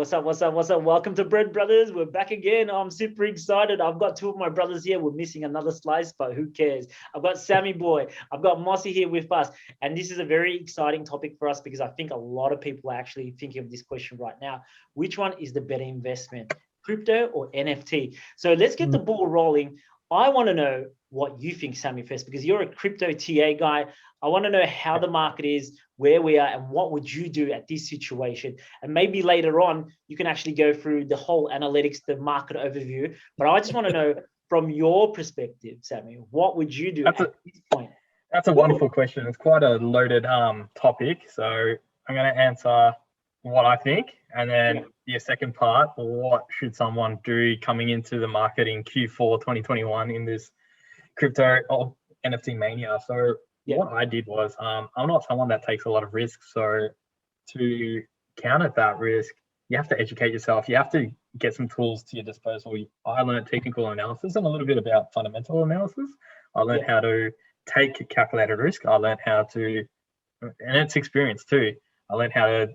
what's up? What's up? What's up? Welcome to Bread Brothers. We're back again. I'm super excited. I've got two of my brothers here. We're missing another slice, but who cares? I've got Sami boy. I've got Moshi here with us. And this is a very exciting topic for us because I think a lot of people are actually thinking of this question right now. Which one is the better investment, crypto or NFT? So let's get the ball rolling. I want to know what you think, Sami, first, because you're a crypto TA guy. I want to know how the market is, where we are, and what would you do at this situation? And maybe later on, you can actually go through the whole analytics, the market overview. But I just want to know from your perspective, Sami, what would you do at this point? That's a wonderful question. It's quite a loaded topic. So I'm going to answer what I think, and then the second part, what should someone do coming into the market in Q4 2021 in this crypto or NFT mania. So what I did was, I'm not someone that takes a lot of risk. So to counter that risk, you have to educate yourself. You have to get some tools to your disposal. I learned technical analysis and a little bit about fundamental analysis. I learned how to take calculated risk. I learned how to, and it's experience too. I learned how to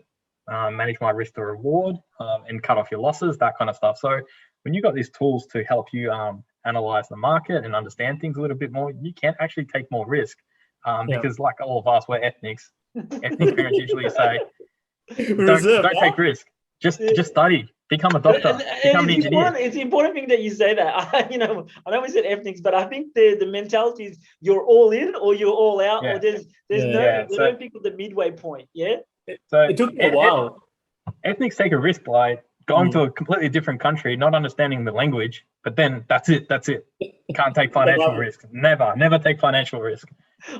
manage my risk to reward and cut off your losses, that kind of stuff. So when you got these tools to help you analyze the market and understand things a little bit more, you can actually take more risk because like all of us, we're ethnics. Ethnic parents usually say, don't take risk. Just study, become a doctor, become an engineer. It's an important thing that you say that. I know we said ethnics, but I think the mentality is you're all in or you're all out, or there's no people the midway point. So it took me a while. Ethnics take a risk by going to a completely different country, not understanding the language, but then that's it. Can't take financial risk. Never take financial risk.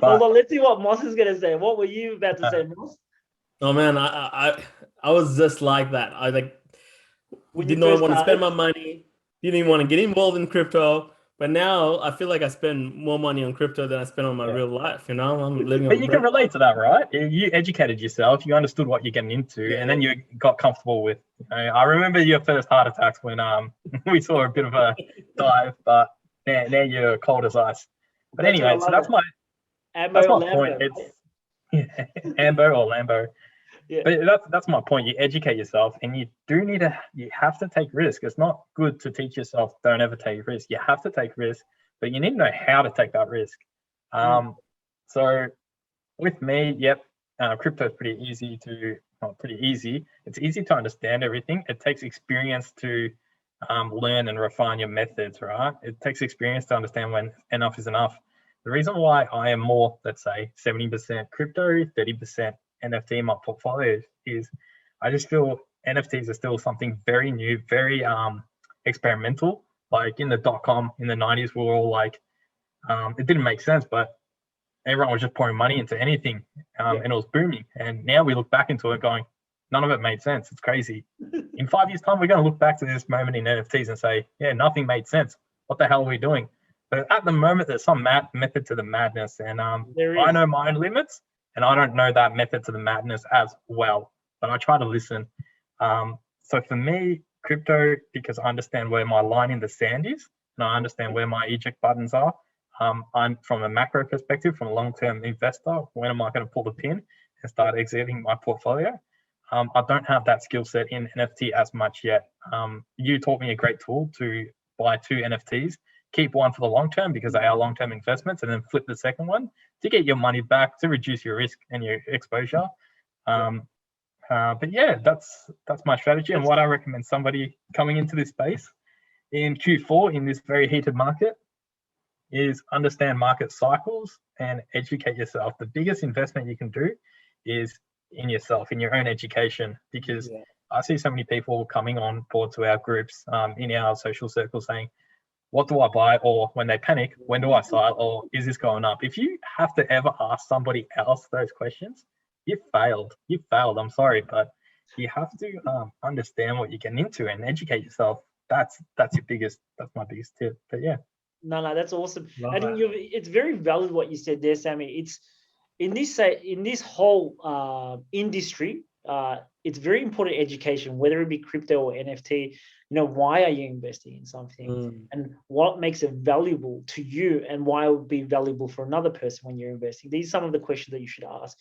But, hold on, let's see what Moss is gonna say. What were you about to say, Moss? Oh man, I was just like that. I did not want to spend my money, didn't even want to get involved in crypto. But now I feel like I spend more money on crypto than I spend on my real life. I'm living. But you can relate to that, right? You educated yourself, you understood what you're getting into, and then you got comfortable with. I remember your first heart attacks when we saw a bit of a dive, but now you're cold as ice. But anyway, so that's my point. It's Ambo or Lambo. Yeah. But that's my point. You educate yourself, and you have to take risk. It's not good to teach yourself don't ever take risk. You have to take risk, but you need to know how to take that risk. So with me, crypto is pretty easy It's easy to understand everything. It takes experience to learn and refine your methods, right? It takes experience to understand when enough is enough. The reason why I am more, let's say, 70% crypto, 30% NFT in my portfolio is I just feel NFTs are still something very new, very experimental. Like in the .com in the 90s, we were all like, it didn't make sense, but everyone was just pouring money into anything and it was booming. And now we look back into it going, none of it made sense. It's crazy. In 5 years' time, we're going to look back to this moment in NFTs and say, nothing made sense. What the hell are we doing? But at the moment, there's some method to the madness. And I know my own limits. And I don't know that method to the madness as well, but I try to listen. So for me, crypto, because I understand where my line in the sand is, and I understand where my eject buttons are. I'm from a macro perspective, from a long-term investor. When am I going to pull the pin and start exiting my portfolio? I don't have that skill set in NFT as much yet. You taught me a great tool to buy 2 NFTs. Keep one for the long term because they are long-term investments, and then flip the second one to get your money back, to reduce your risk and your exposure. But that's my strategy and what I recommend somebody coming into this space in Q4 in this very heated market is understand market cycles and educate yourself. The biggest investment you can do is in yourself, in your own education, because I see so many people coming on board to our groups in our social circles saying, what do I buy? Or when they panic, when do I sell? Or is this going up? If you have to ever ask somebody else those questions, you've failed. I'm sorry, but you have to understand what you're getting into and educate yourself. That's my biggest tip. But No, that's awesome. I think it's very valid what you said there, Sami. It's in this whole industry. It's very important education, whether it be crypto or NFT. Why are you investing in something and what makes it valuable to you and why it would be valuable for another person when you're investing? These are some of the questions that you should ask.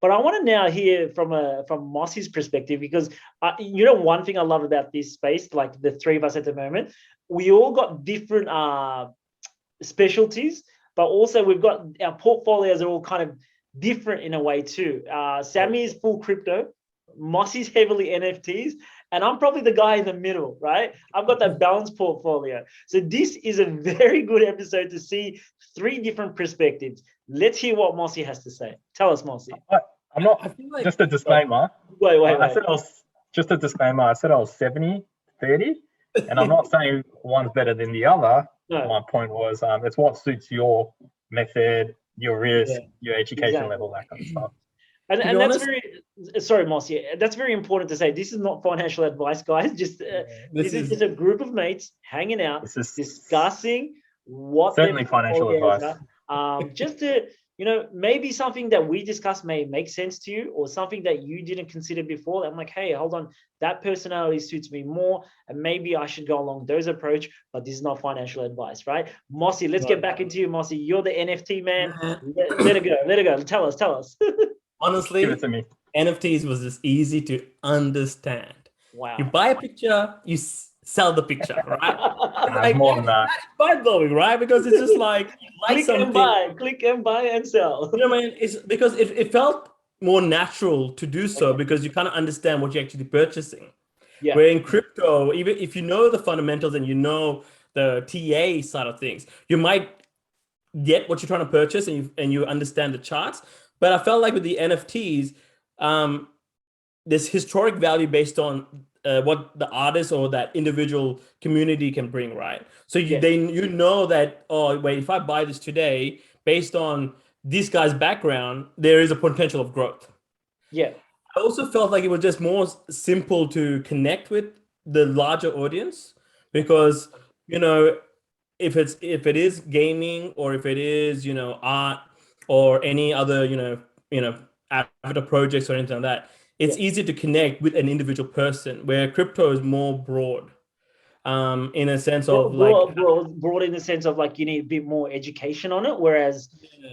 But I want to now hear from Mossy's perspective, because one thing I love about this space, like the three of us at the moment, we all got different specialties, but also we've got our portfolios are all kind of different in a way too. Sami is full crypto, Mossy's heavily NFTs, and I'm probably the guy in the middle, right? I've got that balanced portfolio. So this is a very good episode to see three different perspectives. Let's hear what Moshi has to say. Tell us, Moshi. I'm not. I feel like, just a disclaimer. Wait. I said I was just a disclaimer. I said I was 70-30, and I'm not saying one's better than the other. No. My point was, it's what suits your method, your risk, your education level, that kind of stuff. And that's very, sorry, Moshi, that's very important to say. This is not financial advice, guys. Just this is just a group of mates hanging out, discussing what certainly financial advice. Just to, maybe something that we discussed may make sense to you, or something that you didn't consider before. I'm like, hey, hold on, that personality suits me more, and maybe I should go along those approach, but this is not financial advice, right? Moshi, let's get back into you, Moshi. You're the NFT man. Let it go. Tell us. Honestly, give it to me. NFTs was just easy to understand. Wow. You buy a picture, you sell the picture, right? More than that. That's mind-blowing, right? Because it's just like click and buy and sell. You know what I mean? It's because it felt more natural to do so, because you kind of understand what you're actually purchasing. Yeah. Where in crypto, even if you know the fundamentals and you know the TA side of things, you might get what you're trying to purchase and you understand the charts. But I felt like with the NFTs, there's historic value based on what the artist or that individual community can bring, right? So you know that, oh, wait, if I buy this today, based on this guy's background, there is a potential of growth. Yeah. I also felt like it was just more simple to connect with the larger audience, because, if it is gaming, or if it is, art, or any other, avatar projects or anything like that, it's easy to connect with an individual person, where crypto is more broad, in a sense of broad in the sense of like you need a bit more education on it, whereas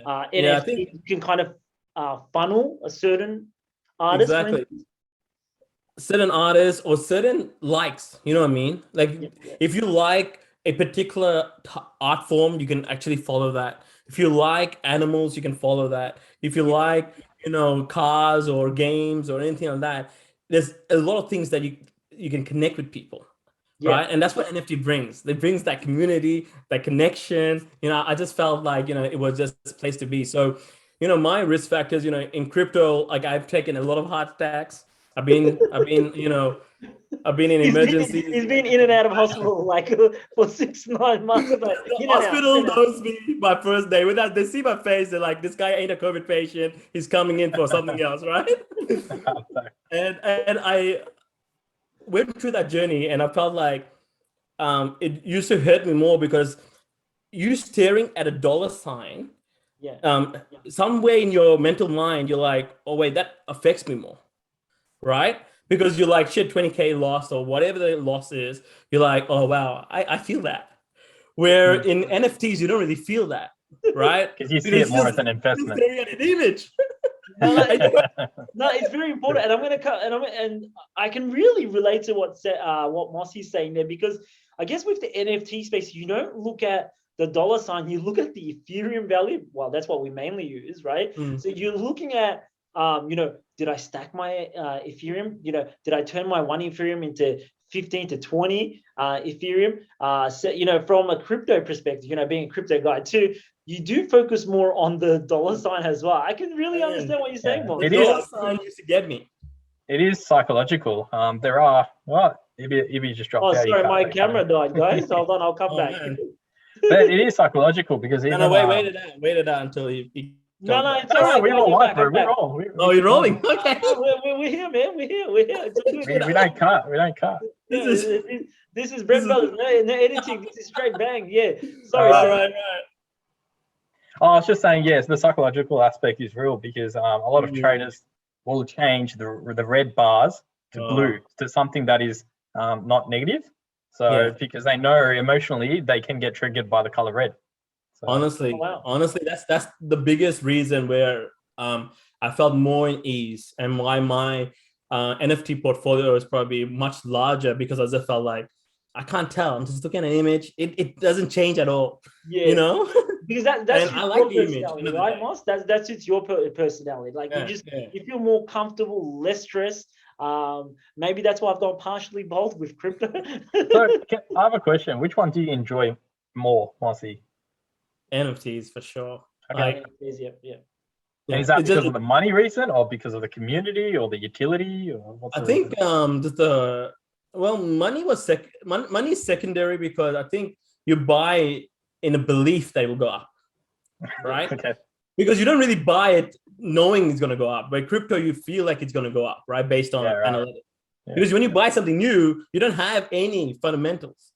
NFT you can kind of funnel a certain artist. Exactly. Certain artists or certain likes, you know what I mean? Like if you like a particular art form, you can actually follow that. If you like animals, you can follow that. If you like, cars or games or anything like that, there's a lot of things that you can connect with people, right? And that's what NFT brings. It brings that community, that connection. I just felt like, it was just a place to be. So, my risk factors, in crypto, like I've taken a lot of heart attacks. I've been in emergencies. He's been in and out of hospital like for 6-9 months. But the hospital knows me my first day. Without they see my face, they're like, "This guy ain't a COVID patient. He's coming in for something else, right?" and I went through that journey, and I felt like it used to hurt me more, because you staring at a dollar sign. Somewhere in your mental mind, you're like, "Oh wait, that affects me more," right? Because you're like, shit, 20K lost or whatever the loss is. You're like, oh, wow, I feel that. Where in NFTs, you don't really feel that, right? Because you see it more as an investment. Staring at an image. No, it's very important. And I'm going to cut, and I can really relate to what Mossy's saying there, because I guess with the NFT space, you don't look at the dollar sign, you look at the Ethereum value. Well, that's what we mainly use, right? So you're looking at, did I stack my Ethereum? Did I turn my 1 Ethereum into 15 to 20 Ethereum? So, from a crypto perspective, being a crypto guy too, you do focus more on the dollar sign as well. I can really understand what you're saying, Bob. The dollar sign used to get me. It is psychological. There are, if you just dropped out. Oh, sorry, my camera died, guys. Hold on, I'll come back. But it is psychological, because even, wait it out until you No, it's all right. We're all live, bro. We're all. Oh, you're rolling. Okay. We're here, man. We're here. We don't cut. This is Brent Brothers. No editing. This is straight bang. Yeah. Sorry. Right. Oh, I was just saying, yes, the psychological aspect is real, because a lot of traders will change the red bars to blue, to something that is not negative. So because they know emotionally they can get triggered by the color red. So, honestly, that's the biggest reason where I felt more in ease, and why my NFT portfolio is probably much larger, because I just felt like I can't tell. I'm just looking at an image. It doesn't change at all. Yeah. You know? Because that's And I like your the image. personality, right, Moss? That suits your personality. Like Yeah, you feel more comfortable, less stressed. Maybe that's why I've gone partially both with crypto. So I have a question. Which one do you enjoy more, Mossy? NFTs for sure. Okay. Yeah. And is that because of the money reason, or because of the community, or the utility, or what's the reason? Just money was money is secondary, because I think you buy in a belief that it will go up, right? Okay. Because you don't really buy it knowing it's going to go up. But crypto, you feel like it's going to go up, right? Based on analytics. Yeah. Because when you buy something new, you don't have any fundamentals.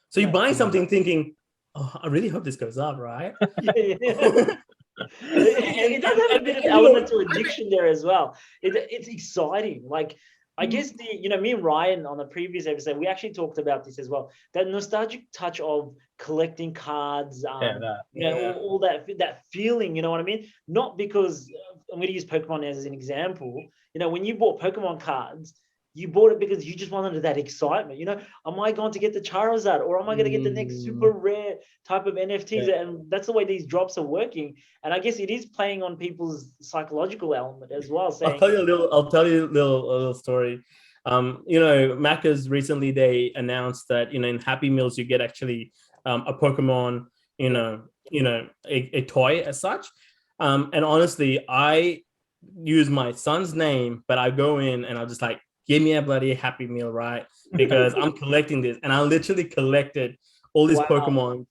So you buy something thinking, oh, I really hope this goes up, right? It does have a bit of elemental addiction there as well. It's exciting. Like, I guess me and Ryan on the previous episode, we actually talked about this as well. That nostalgic touch of collecting cards, all that feeling, you know what I mean? Not because I'm going to use Pokemon as an example. When you bought Pokemon cards, you bought it because you just wanted that excitement. Am I going to get the Charizard, or am I going to get the next super rare type of NFTs? Yeah. And that's the way these drops are working. And I guess it is playing on people's psychological element as well. I'll tell you a little story. Macca's recently, they announced that in Happy Meals you get actually a Pokemon, a toy as such. And honestly, I use my son's name, but I go in and I'll just like, give me a bloody Happy Meal, right? Because I'm collecting this, and I literally collected all these Pokemon,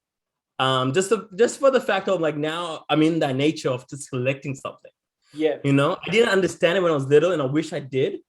just for the fact of like, now I'm in that nature of just collecting something. Yeah, I didn't understand it when I was little, and I wish I did,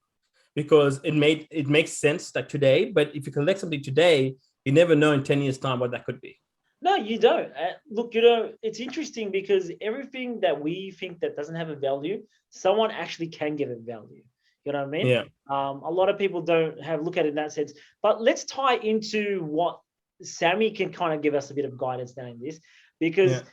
because it makes sense that today. But if you collect something today, you never know in 10 years' time what that could be. No, you don't. Look, it's interesting because everything that we think that doesn't have a value, someone actually can give it value. You know what I mean? Yeah. A lot of people don't look at it in that sense. But let's tie into what Sami can kind of give us a bit of guidance now in this, because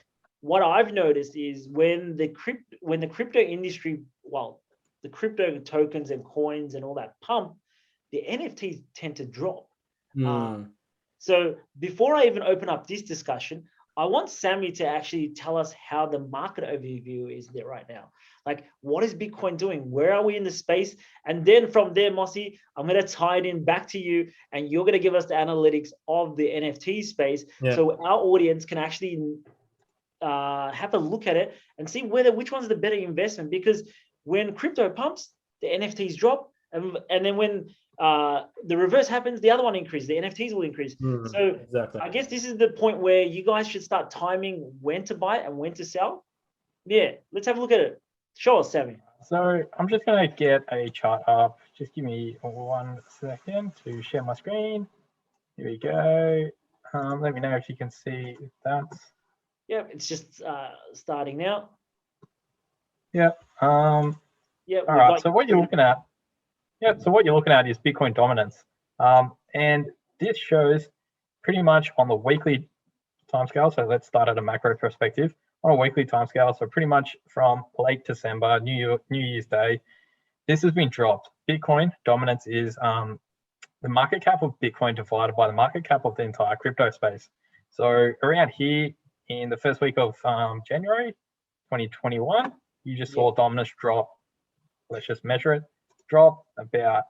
what I've noticed is when the crypto industry, the crypto tokens and coins and all that pump, the NFTs tend to drop. So before I even open up this discussion, I want Sami to actually tell us how the market overview is there right now. Like, what is Bitcoin doing? Where are we in the space? And then from there, Mossy, I'm going to tie it in back to you, and you're going to give us the analytics of the NFT space, so our audience can actually have a look at it and see which one's the better investment. Because when crypto pumps, the NFTs drop, and then when the reverse happens, the other one increases, the NFTs will increase. So exactly. I guess this is the point where you guys should start timing when to buy and when to sell. Yeah, let's have a look at it. Show us, Sami. So I'm just going to get a chart up. Just give me 1 second to share my screen. Here we go. Let me know if you can see that. Yeah, it's just starting now. Yeah. All right. So what you're looking at? So what you're looking at is Bitcoin dominance, and this shows pretty much on the weekly timescale. So let's start at a macro perspective. On a weekly timescale, so pretty much from late December, New Year's Day, this has been dropped. Bitcoin dominance is the market cap of Bitcoin divided by the market cap of the entire crypto space. So around here in the first week of January 2021, you just saw dominance drop. Let's just measure it. Drop about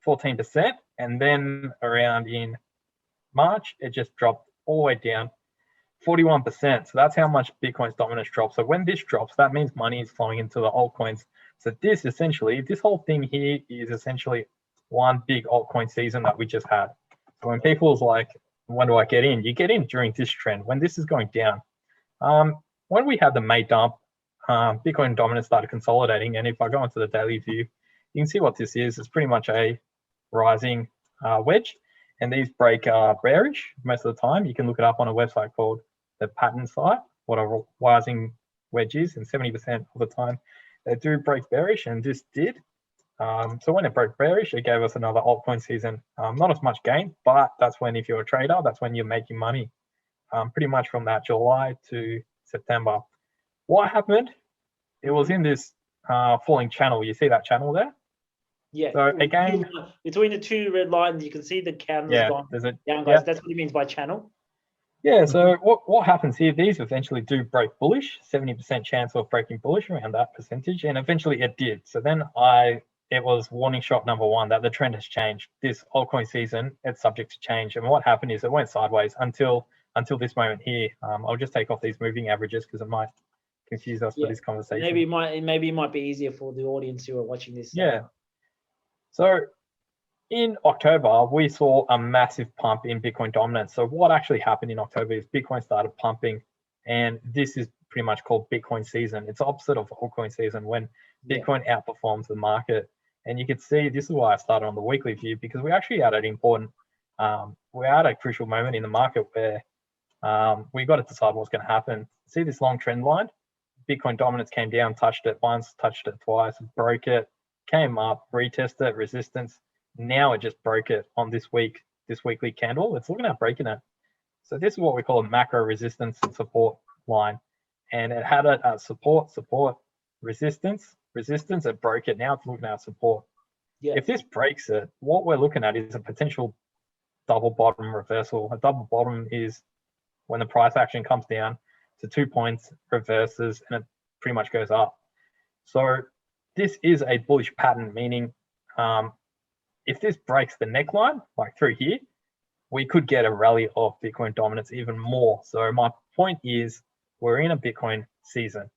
14%, and then around in March, it just dropped all the way down 41%. So that's how much Bitcoin's dominance drops. So when this drops, that means money is flowing into the altcoins. So this whole thing here is essentially one big altcoin season that we just had. So when people's like, when do I get in? You get in during this trend, when this is going down. When we had the May dump, Bitcoin dominance started consolidating. And if I go into the daily view, you can see what this is. It's pretty much a rising wedge. And these break bearish most of the time. You can look it up on a website called the Pattern site, what a rising wedge is, and 70% of the time they do break bearish, and this did. So when it broke bearish, it gave us another altcoin season. Not as much gain, but that's when, if you're a trader, that's when you're making money. Pretty much from that July to September. What happened? It was in this falling channel. You see that channel there? Yeah. So again, between the two red lines, you can see the candles gone down, guys. Yeah. That's what he means by channel. Yeah. So what happens here? These eventually do break bullish. 70% chance of breaking bullish, around that percentage, and eventually it did. So then it was warning shot number one that the trend has changed. This altcoin season, it's subject to change. And what happened is it went sideways until this moment here. I'll just take off these moving averages because it might confuse us for this conversation. Maybe it might be easier for the audience who are watching this. Yeah. So in October, we saw a massive pump in Bitcoin dominance. So what actually happened in October is Bitcoin started pumping, and this is pretty much called Bitcoin season. It's opposite of altcoin season, when Bitcoin outperforms the market. And you can see, this is why I started on the weekly view, because we actually had an important, we're at a crucial moment in the market where we got to decide what's going to happen. See this long trend line? Bitcoin dominance came down, touched it once, touched it twice, broke it, came up, retested it, resistance. Now it just broke it on this weekly candle. It's looking at breaking it. So this is what we call a macro resistance and support line. And it had it at support, resistance, it broke it. Now it's looking at support. Yeah. If this breaks it, what we're looking at is a potential double bottom reversal. A double bottom is when the price action comes down to 2 points, reverses, and it pretty much goes up. So this is a bullish pattern, meaning if this breaks the neckline, like through here, we could get a rally of Bitcoin dominance even more. So my point is, we're in a Bitcoin season.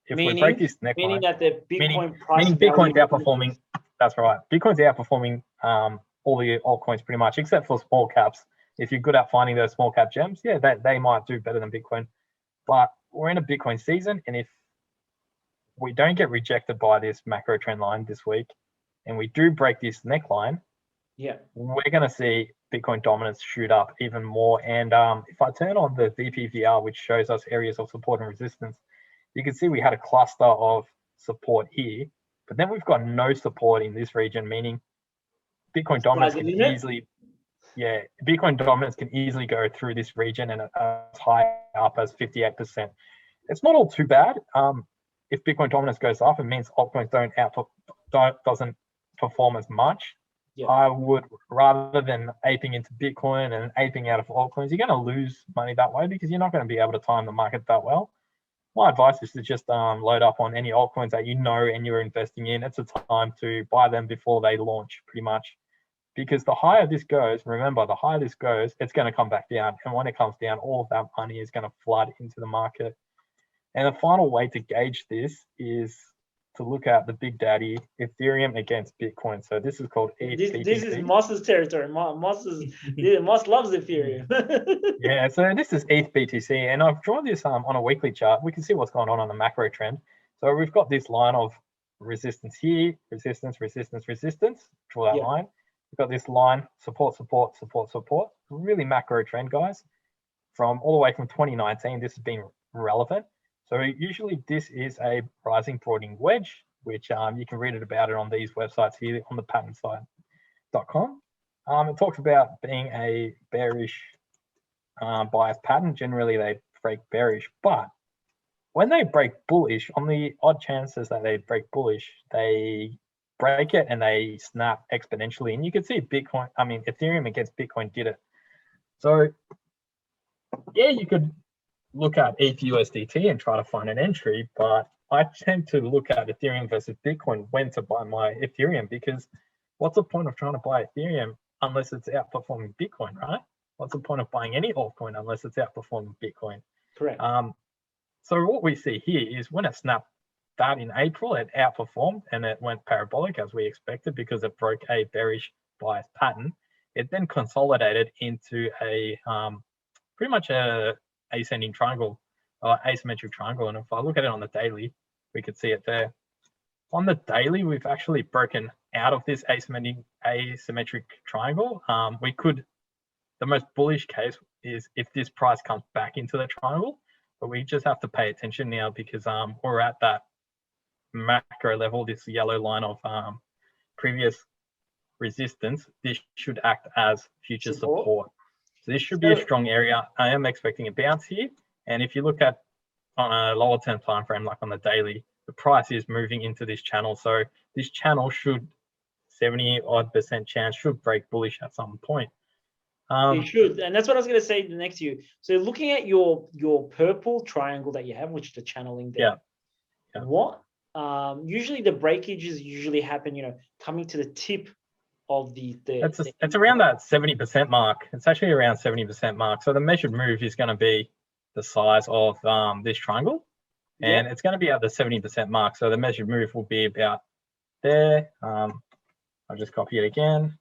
If we break this neckline, meaning that the Bitcoin price, meaning Bitcoin's outperforming. That's right. Bitcoin's outperforming all the altcoins pretty much, except for small caps. If you're good at finding those small cap gems, yeah, they might do better than Bitcoin. But we're in a Bitcoin season, and if we don't get rejected by this macro trend line this week, and we do break this neckline, we're going to see Bitcoin dominance shoot up even more. And if I turn on the VPVR, which shows us areas of support and resistance, you can see we had a cluster of support here, but then we've got no support in this region, meaning Bitcoin dominance can easily, Bitcoin dominance can easily go through this region and as high up as 58%. It's not all too bad. If Bitcoin dominance goes up, it means altcoins doesn't perform as much. I would, rather than aping into Bitcoin and aping out of altcoins, you're going to lose money that way because you're not going to be able to time the market that well. My advice is to just load up on any altcoins that you know and you're investing in. It's a time to buy them before they launch, pretty much. Because the higher this goes, remember, the higher this goes, it's going to come back down. And when it comes down, all of that money is going to flood into the market. And the final way to gauge this is to look at the big daddy Ethereum against Bitcoin. So this is called ETH. This is Moss's territory. Moss loves Ethereum. Yeah, so this is ETH BTC, and I've drawn this on a weekly chart. We can see what's going on the macro trend. So we've got this line of resistance here, resistance. Draw that line. We've got this line, support. Really macro trend, guys. From all the way from 2019, this has been relevant. So usually this is a rising broadening wedge, which you can read about it on these websites here on the patternside.com. It talks about being a bearish bias pattern. Generally, they break bearish, but when they break bullish, on the odd chances that they break bullish, they break it and they snap exponentially. And you can see Ethereum against Bitcoin did it. So yeah, you could look at ETH/USDT and try to find an entry, but I tend to look at Ethereum versus Bitcoin when to buy my Ethereum, because what's the point of trying to buy Ethereum unless it's outperforming Bitcoin, right? What's the point of buying any altcoin unless it's outperforming Bitcoin? Correct. So what we see here is when it snapped that in April, it outperformed and it went parabolic as we expected because it broke a bearish bias pattern. It then consolidated into a pretty much a ascending triangle or asymmetric triangle. And if I look at it on the daily, we could see it there. On the daily, we've actually broken out of this asymmetric triangle. The most bullish case is if this price comes back into the triangle, but we just have to pay attention now because we're at that macro level, this yellow line of previous resistance. This should act as future support. So this should be a strong area. I am expecting a bounce here. And if you look at on a lower term time frame, like on the daily, the price is moving into this channel. So this channel should 70% chance should break bullish at some point. It should, and that's what I was going to say next to you. So looking at your purple triangle that you have, which is the channeling there. Yeah. What usually the breakages usually happen, coming to the tip of it's around that 70% mark. It's actually around 70% mark. So the measured move is going to be the size of this triangle, and it's going to be at the 70% mark. So the measured move will be about there. I'll just copy it again.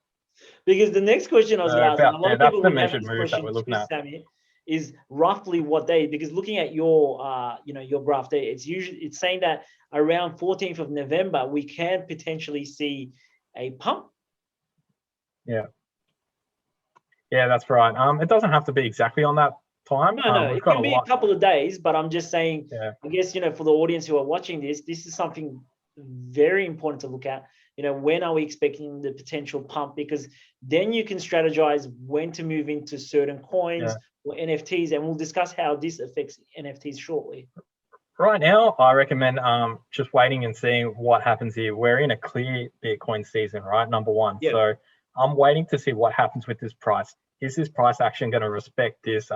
Because the next question I was going to ask, and a lot of people the measured move that we're looking at, Sami, is roughly what day? Because looking at your your graph there, it's saying that around 14th of November we can potentially see a pump. Yeah, that's right. It doesn't have to be exactly on that time. No, it can be a couple of days, but I'm just saying, I guess, for the audience who are watching this is something very important to look at. When are we expecting the potential pump? Because then you can strategize when to move into certain coins or NFTs, and we'll discuss how this affects NFTs shortly. Right now, I recommend just waiting and seeing what happens here. We're in a clear Bitcoin season, right? Number one. Yep. So I'm waiting to see what happens with this price. Is this price action going to respect this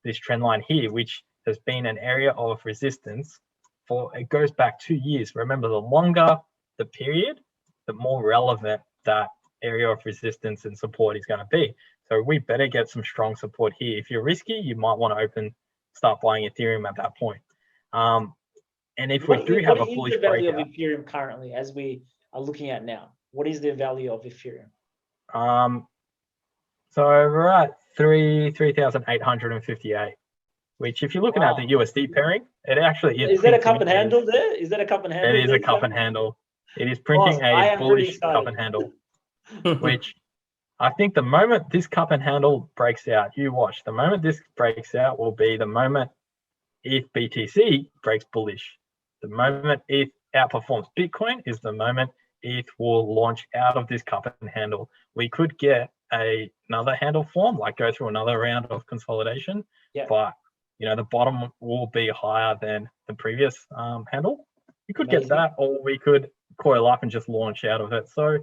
this trend line here, which has been an area of resistance it goes back 2 years. Remember, the longer the period, the more relevant that area of resistance and support is going to be. So we better get some strong support here. If you're risky, you might want to start buying Ethereum at that point. And if we do have a bullish breakout. What is the value of Ethereum currently, as we are looking at now? What is the value of Ethereum? So we're at 3,858, which if you're looking at the USD pairing, it actually is. Is that a cup and handle there? Is that a cup and handle? It is a cup and handle. It is printing a bullish cup and handle, which I think the moment this cup and handle breaks out, you watch. The moment this breaks out will be the moment ETH BTC breaks bullish. The moment ETH outperforms Bitcoin is the moment ETH will launch out of this cup and handle. We could get another handle form, like go through another round of consolidation, but the bottom will be higher than the previous handle. You could get that, or we could coil up and just launch out of it. So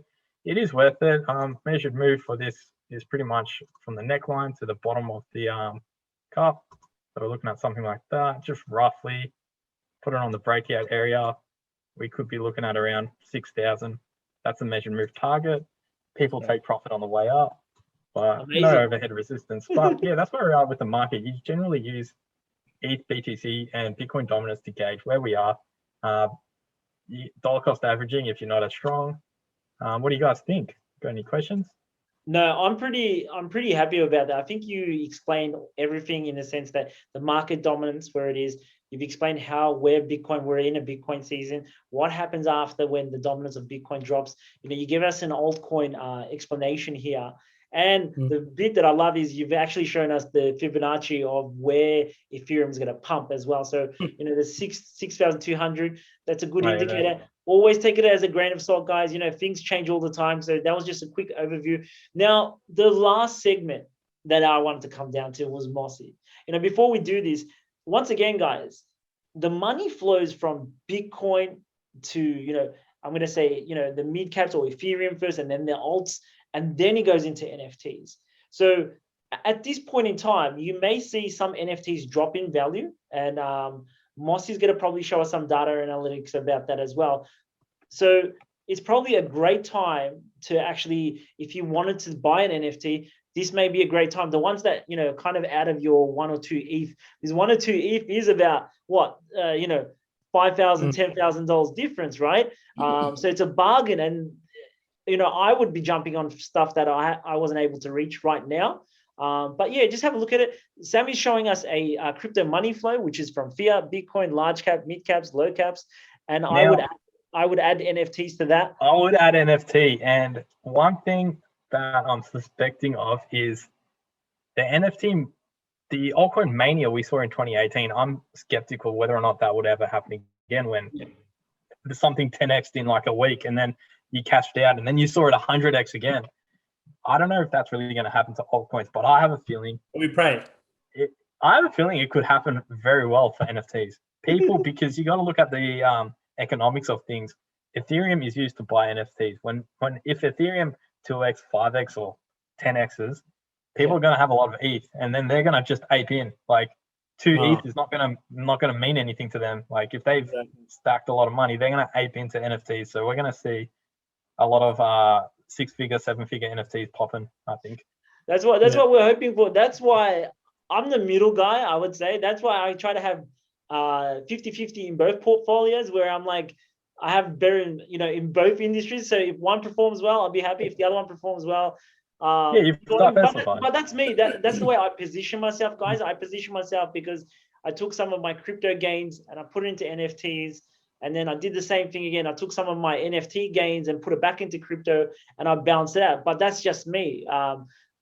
it is worth it. Measured move for this is pretty much from the neckline to the bottom of the cup. So we're looking at something like that, just roughly put it on the breakout area. We could be looking at around 6,000. That's a measured move target. People take profit on the way up, but no overhead resistance. But that's where we are with the market. You generally use ETH, BTC, and Bitcoin dominance to gauge where we are. Dollar cost averaging, if you're not as strong. What do you guys think? Got any questions? No, I'm pretty happy about that. I think you explained everything in the sense that the market dominance where it is. You've explained we're in a Bitcoin season. What happens after when the dominance of Bitcoin drops? You give us an altcoin explanation here. And the bit that I love is you've actually shown us the Fibonacci of where Ethereum is going to pump as well. So, the 6,200, that's a good indicator. Always take it as a grain of salt, guys. Things change all the time. So that was just a quick overview. Now, the last segment that I wanted to come down to was Moshi. Before we do this, once again, guys, the money flows from Bitcoin to, I'm going to say, the mid caps or Ethereum first, and then the alts, and then it goes into NFTs. So at this point in time, you may see some NFTs drop in value, and Moshi is going to probably show us some data analytics about that as well. So it's probably a great time to actually, if you wanted to buy an NFT, this may be a great time. The ones that, kind of out of your 1 or 2 ETH, this 1 or 2 ETH is about what, $5,000, $10,000 difference, right? So it's a bargain. And, I would be jumping on stuff that I wasn't able to reach right now. But just have a look at it. Sami's showing us a crypto money flow, which is from fiat, Bitcoin, large cap, mid caps, low caps. And now, I would add NFTs to that. I would add NFT. And one thing that I'm suspecting of is the NFT, the altcoin mania we saw in 2018. I'm skeptical whether or not that would ever happen again when there's something 10x in like a week and then you cashed out and then you saw it 100x again. I don't know if that's really going to happen to altcoins, but I have a feeling. We pray. I have a feeling it could happen very well for NFTs. People, because you got to look at the economics of things, Ethereum is used to buy NFTs. If Ethereum 2x, 5x, or 10x's, people are going to have a lot of ETH, and then they're going to just ape in. Like 2 ETH is not going to mean anything to them. Like if they've stacked a lot of money, they're going to ape into NFTs. So we're going to see a lot of 6-figure, 7-figure NFTs popping, I think. That's what we're hoping for. That's why I'm the middle guy, I would say. That's why I try to have 50-50 in both portfolios, where I'm like, I have better in both industries. So if one performs well, I'll be happy. If the other one performs well, you've diversified. But that's me. That's the way I position myself, guys. I position myself because I took some of my crypto gains and I put it into NFTs. And then I did the same thing again. I took some of my NFT gains and put it back into crypto, and I balanced it out. But that's just me.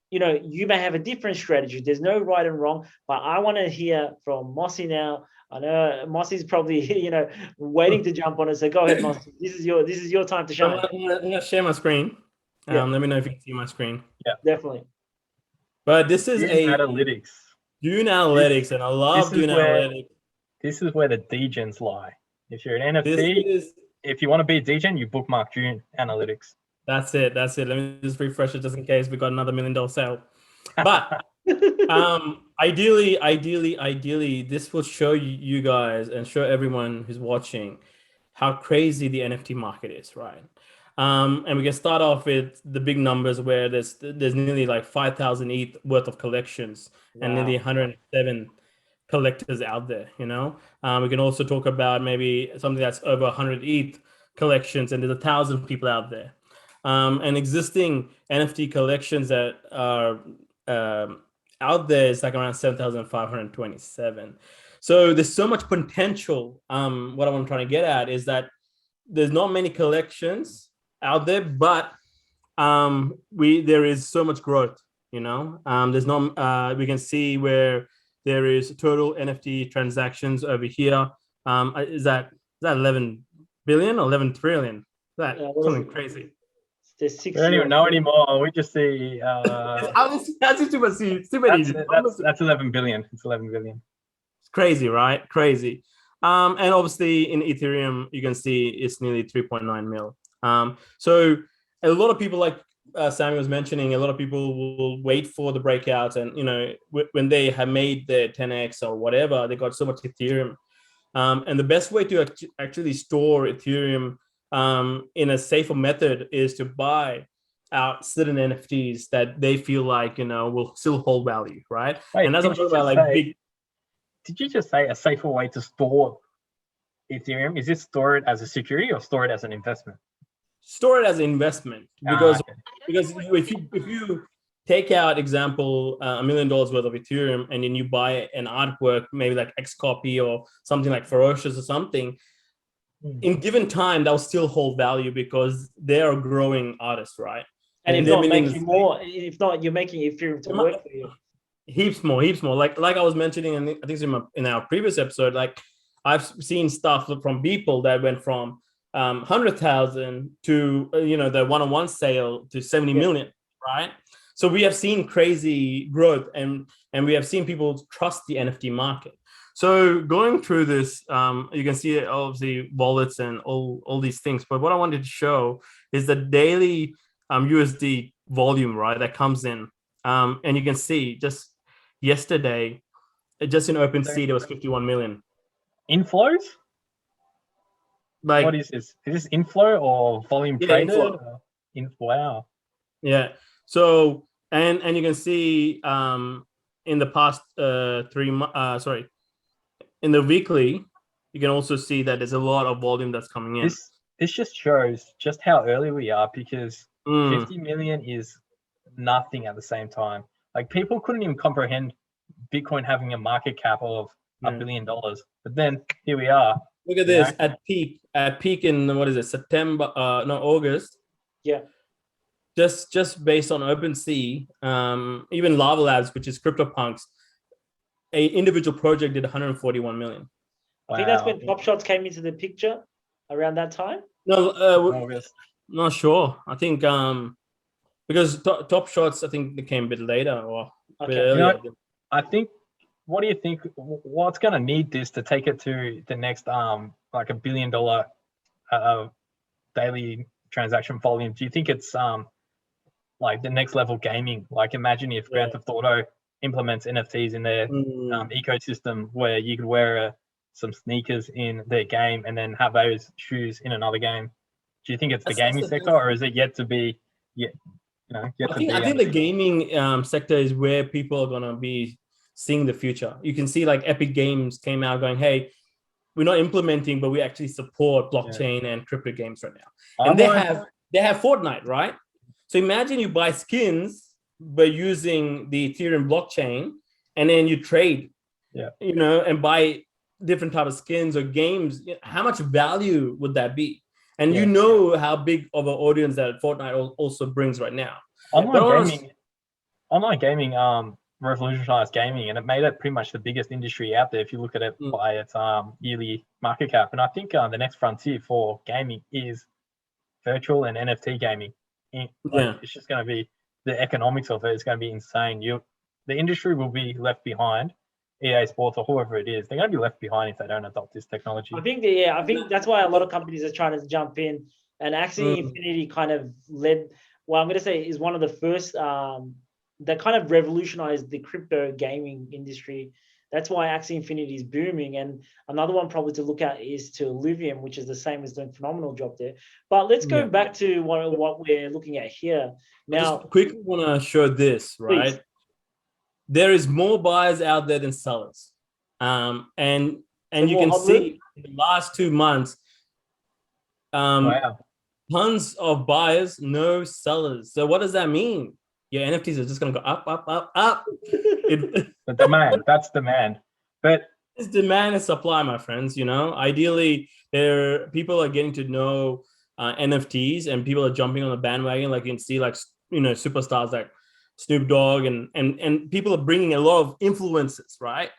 You may have a different strategy. There's no right and wrong, but I want to hear from Moshi now. I know Mossy's probably waiting to jump on it. So go ahead, Moshi. This is your time to shine. I'm gonna share my screen. Let me know if you can see my screen. Yeah, definitely. But this is Dune analytics. Dune analytics, and I love Dune analytics. This is where the degens lie. If you're an NFT, if you want to be a degen, you bookmark Dune analytics. That's it. Let me just refresh it just in case we got another $1 million sale. But ideally, this will show you guys and show everyone who's watching how crazy the NFT market is, right? And we can start off with the big numbers where there's nearly like 5,000 ETH worth of collections. Wow. And nearly 107 collectors out there. We can also talk about maybe something that's over 100 ETH collections, and there's 1,000 people out there. And existing NFT collections that are out there is like around 7,527. So there's so much potential. What I'm trying to get at is that there's not many collections out there, but there is so much growth. There's no we can see where there is total NFT transactions over here. Is that 11 billion or 11 trillion? That something crazy. We don't even know anymore. We just see. That's super easy. That's 11 billion. It's 11 billion. It's crazy, right? Crazy. And obviously in Ethereum, you can see it's nearly 3.9 mil. So a lot of people, like Sami was mentioning, a lot of people will wait for the breakouts, and when they have made their 10x or whatever, they got so much Ethereum. And the best way to actually store Ethereum in a safer method is to buy out certain NFTs that they feel like will still hold value, right? Wait, and as I'm talking about did you just say a safer way to store Ethereum? Is it store it as a security or store it as an investment? Store it as an investment, because if you take out example $1 million worth of Ethereum, and then you buy an artwork, maybe like X copy or something like Ferocious or something, in given time that will still hold value because they are growing artists, right? And if not making more, if not, you're making Ethereum to work for you. Heaps more. Like I was mentioning, and I think in our previous episode, like I've seen stuff from people that went from 100,000 to the one-on-one sale to 70 million, right? So we have seen crazy growth, and we have seen people trust the NFT market. So going through this, you can see obviously wallets and all these things. But what I wanted to show is the daily USD volume, right, that comes in. And you can see just yesterday, just in OpenSea, there was 51 million. Inflows? Like, what is this? Is this inflow or volume traded? Inflow. Wow. Yeah. So and you can see in the past 3 months, in the weekly, you can also see that there's a lot of volume that's coming in. This just shows just how early we are, because 50 million is nothing at the same time. Like, people couldn't even comprehend Bitcoin having a market cap of $1 billion. But then here we are. Look at this, at peak in August. Yeah. Just based on OpenSea, even Lava Labs, which is CryptoPunks, a individual project did 141 million. I think that's when Top Shots came into the picture around that time. No, not sure. I think because Top Shots, I think they came a bit later or a bit earlier. I think. What do you think? What's going to need this to take it to the next like $1 billion daily transaction volume, do you think it's like the next level gaming? Like imagine if Grand Theft Auto implements NFTs in their ecosystem, where you could wear some sneakers in their game and then have those shoes in another game. Do you think it's the gaming sector, or is it yet to be? I think the gaming sector is where people are gonna be seeing the future. You can see like Epic Games came out going, "Hey, we're not implementing, but we actually support blockchain and crypto games right now." And they have Fortnite, right? So imagine you buy skins by using the Ethereum blockchain, and then you trade, and buy different type of skins or games. How much value would that be? And you know how big of an audience that Fortnite also brings right now. Online gaming revolutionized gaming, and it made it pretty much the biggest industry out there if you look at it by its yearly market cap. And I think the next frontier for gaming is virtual and NFT gaming. It's just going to be, the economics of it is going to be insane. The industry will be left behind. EA Sports or whoever it is, they're going to be left behind if they don't adopt this technology. I think that's why a lot of companies are trying to jump in, and actually Infinity kind of led. Well, I'm going to say is one of the first that kind of revolutionized the crypto gaming industry. That's why Axie Infinity is booming. And another one probably to look at is to Illuvium, which is the same, as doing a phenomenal job there. But let's go back to what we're looking at here. Now, just quickly want to show this, right? Please. There is more buyers out there than sellers. And you can see in the last 2 months, tons of buyers, no sellers. So what does that mean? Yeah, NFTs are just going to go up, up, up, up. The demand, that's demand. But it's demand and supply, my friends. Ideally, people are getting to know NFTs, and people are jumping on the bandwagon. Like you can see, like superstars like Snoop Dogg, and people are bringing a lot of influences, right?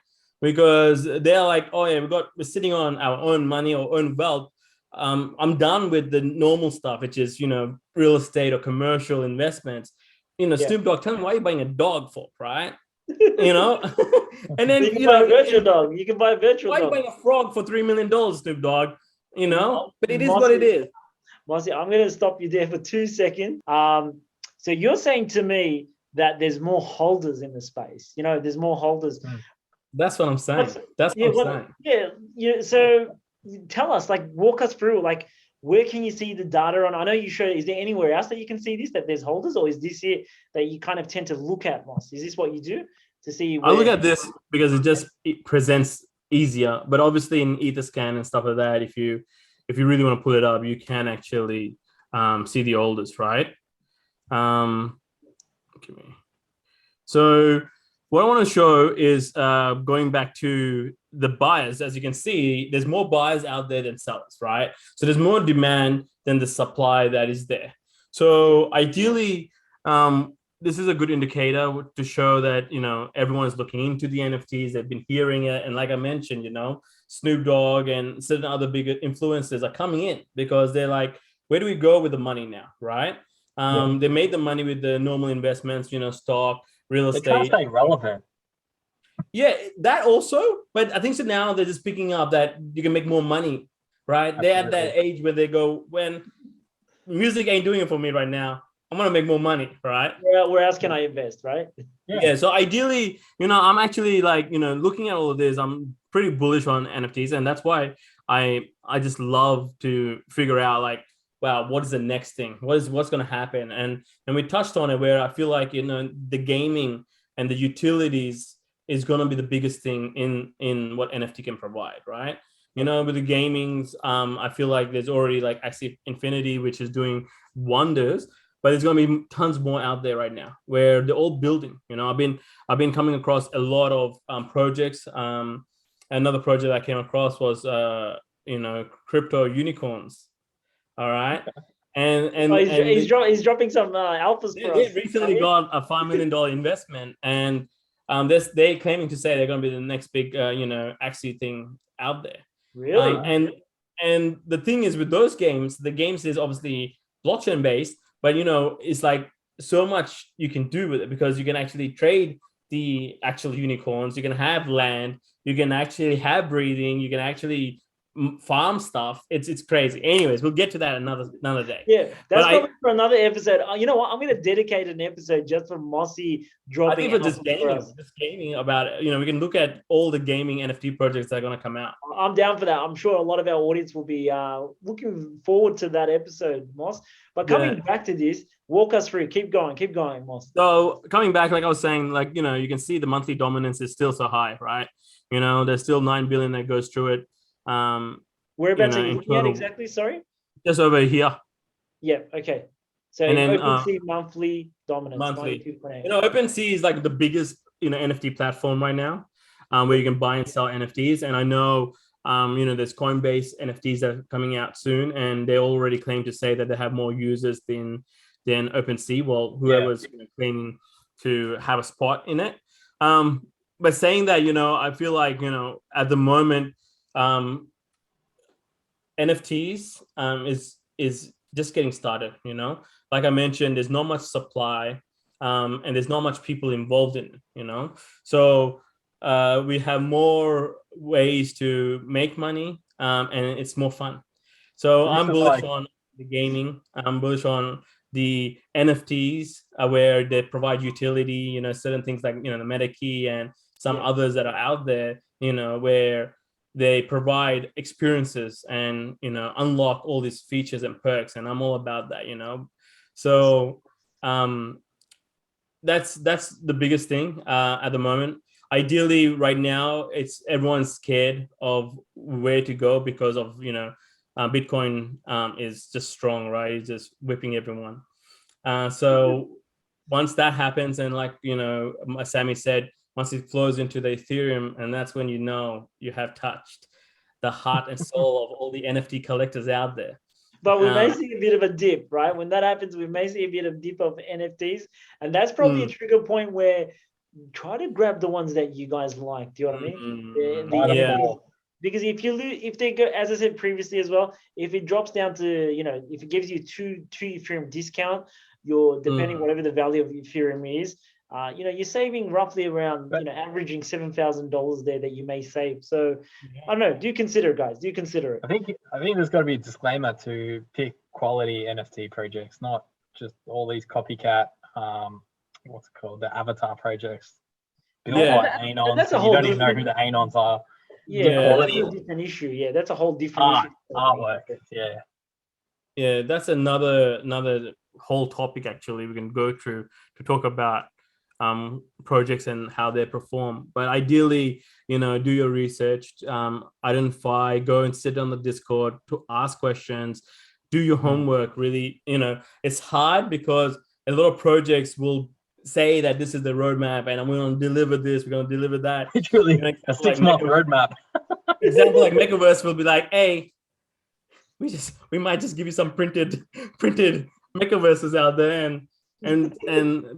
Because they're like, oh yeah, we're sitting on our own money or own wealth. I'm done with the normal stuff, which is real estate or commercial investments. Snoop Dogg, tell me why you're buying a dog for, right? And then you can buy a virtual dog. You can buy a virtual dog. Why are you buying a frog for $3 million, Snoop Dogg? But it is what it is. Moshi, I'm going to stop you there for 2 seconds. So you're saying to me that there's more holders in the space. There's more holders. That's what I'm saying. Yeah. So tell us, walk us through, where can you see the data on? I know you showed. Is there anywhere else that you can see this, that there's holders, or is this it that you kind of tend to look at, Moss? Is this what you do to see? I look at this because it presents easier. But obviously in Etherscan and stuff like that, if you really want to pull it up, you can actually see the holders, right? So what I want to show is going back to the buyers. As you can see, there's more buyers out there than sellers, right? So there's more demand than the supply that is there. So ideally, this is a good indicator to show that, everyone is looking into the NFTs. They've been hearing it. And like I mentioned, Snoop Dogg and certain other bigger influencers are coming in because they're like, where do we go with the money now, right? They made the money with the normal investments, stock, real estate. They're trying to stay relevant. Yeah, that also. But I think so now they're just picking up that you can make more money, right? Absolutely. They're at that age where they go, when music ain't doing it for me right now, I'm going to make more money, right? Where else can I invest, right? Yeah. So ideally, I'm actually looking at all of this, I'm pretty bullish on NFTs. And that's why I just love to figure out wow, what is the next thing? What's going to happen? And we touched on it where I feel like, the gaming and the utilities is going to be the biggest thing in what NFT can provide, right? With the gamings, I feel like there's already Axie Infinity, which is doing wonders, but there's going to be tons more out there right now where they're all building. I've been coming across a lot of projects. Another project I came across was, crypto unicorns. All right. And he's dropping some alphas for us. They recently got a $5 million investment, and they're claiming to say they're going to be the next big Axie thing out there. Really? And the thing is with those games, the games is obviously blockchain based, but it's so much you can do with it because you can actually trade the actual unicorns. You can have land. You can actually have breathing. You can actually farm stuff. It's crazy. Anyways, we'll get to that another day. Yeah, that's But probably for another episode. You know what? I'm going to dedicate an episode just for Mossy dropping. I think for just gaming about it. We can look at all the gaming NFT projects that are going to come out. I'm down for that. I'm sure a lot of our audience will be looking forward to that episode, Moss. But coming back to this, walk us through. Keep going, Moss. So coming back, like I was saying, like, you can see the monthly dominance is still so high, right? There's still 9 billion that goes through it. Whereabouts are you looking at exactly? Sorry? Just over here. Yeah, okay. So and then, OpenSea monthly dominance. Monthly. OpenSea is like the biggest, NFT platform right now, where you can buy and sell NFTs. And I know, there's Coinbase NFTs that are coming out soon, and they already claim to say that they have more users than OpenSea. Well, whoever's claiming to have a spot in it. But saying that, I feel like, at the moment, NFTs is just getting started. Like I mentioned, there's not much supply, and there's not much people involved in it. So we have more ways to make money, and it's more fun. So I'm bullish on the gaming. I'm bullish on the NFTs, where they provide utility. Certain things like the MetaKey and some others that are out there. Where they provide experiences and unlock all these features and perks, and I'm all about that. So that's the biggest thing at the moment. Ideally, right now, everyone's scared of where to go because of Bitcoin is just strong, right? It's just whipping everyone. So once that happens, and like Sami said, once it flows into the Ethereum, and that's when you have touched the heart and soul of all the NFT collectors out there. But we may see a bit of a dip, right? When that happens, we may see a bit of dip of NFTs, and that's probably a trigger point where try to grab the ones that you guys like. Do you know what I mean? Because if they go, as I said previously as well, if it drops down to if it gives you two Ethereum discount, you're depending whatever the value of Ethereum is. You're saving roughly around, averaging $7,000 there that you may save. So I don't know. Do you consider it, guys? Do you consider it? I think there's got to be a disclaimer to pick quality NFT projects, not just all these copycat, what's it called, the avatar projects. Anons. That's a whole. You don't even know who the Anons are. Yeah, that's a different issue. Yeah, that's a whole different issue. Artwork. Yeah, that's another whole topic. Actually, we can go through to talk about projects and how they perform. But ideally, do your research, identify, go and sit on the Discord to ask questions, do your homework. Really, it's hard because a lot of projects will say that this is the roadmap and we're going to deliver this, we're going to deliver that. It's really a 6-month roadmap. Example like Metaverse will be like, hey, we might just give you some printed Metaverses out there and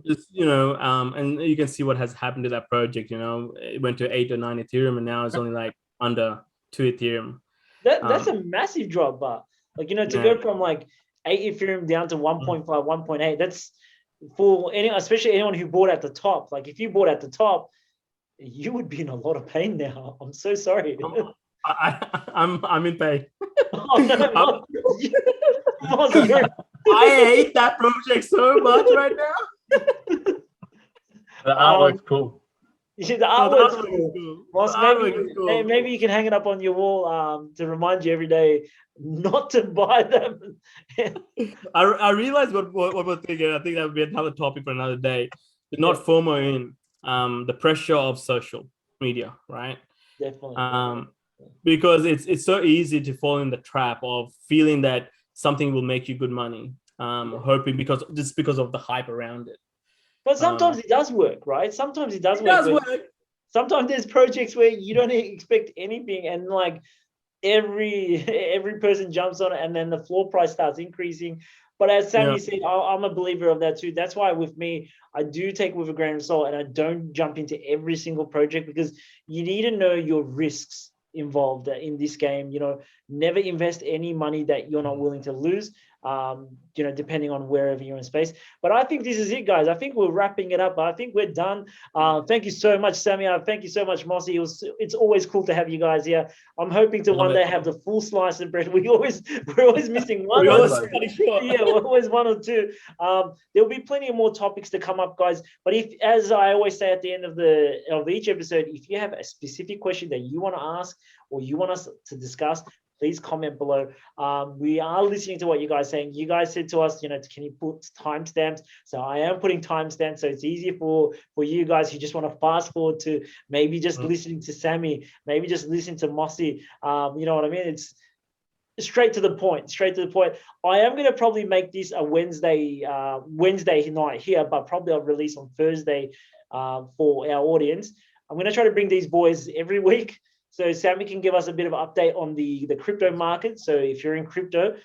just and you can see what has happened to that project. It went to 8 or 9 Ethereum, and now it's only like under 2 Ethereum. That's a massive drop, but to go from like 8 Ethereum down to 1.5, 1.8. That's for especially anyone who bought at the top. Like if you bought at the top, you would be in a lot of pain now. I'm so sorry. I'm in pain. Oh, no, I hate that project so much right now. The artwork's cool. The artwork's cool. Ross, maybe you can hang it up on your wall to remind you every day not to buy them. I realized what we're thinking. I think that would be another topic for another day. Not FOMO in the pressure of social media, right? Definitely. Because it's so easy to fall in the trap of feeling that something will make you good money, hoping because of the hype around it. But sometimes it does work, right? Sometimes it does work. Sometimes there's projects where you don't expect anything, and like every person jumps on it, and then the floor price starts increasing. But as Sami said, I'm a believer of that too. That's why with me, I do take with a grain of salt, and I don't jump into every single project because you need to know your risks involved in this game. Never invest any money that you're not willing to lose. depending on wherever you're in space. But I think this is it, guys. I think we're wrapping it up. I think we're done. Thank you so much, Sami. Thank you so much, Moshi. It's always cool to have you guys here. I'm hoping to one day have the full slice of bread. We're always missing one. We're always Yeah, we're always one or two. There'll be plenty of more topics to come up, guys. But if, as I always say at the end of each episode, if you have a specific question that you want to ask or you want us to discuss, please comment below. We are listening to what you guys are saying. You guys said to us, can you put timestamps? So I am putting timestamps, so it's easier for you guys who just want to fast forward to maybe just listening to Sami, maybe just listening to Moshi. You know what I mean? It's straight to the point. I am going to probably make this a Wednesday night here, but probably I'll release on Thursday for our audience. I'm going to try to bring these boys every week, so Sami can give us a bit of an update on the crypto market. So if you're in crypto,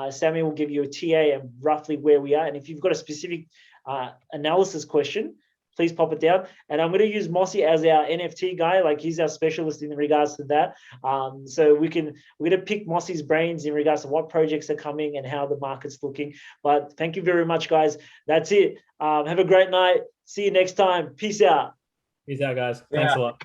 Sami will give you a TA and roughly where we are. And if you've got a specific analysis question, please pop it down. And I'm going to use Moshi as our NFT guy. Like, he's our specialist in regards to that. So we're going to pick Moshi's brains in regards to what projects are coming and how the market's looking. But thank you very much, guys. That's it. Have a great night. See you next time. Peace out. Peace out, guys. Thanks a lot.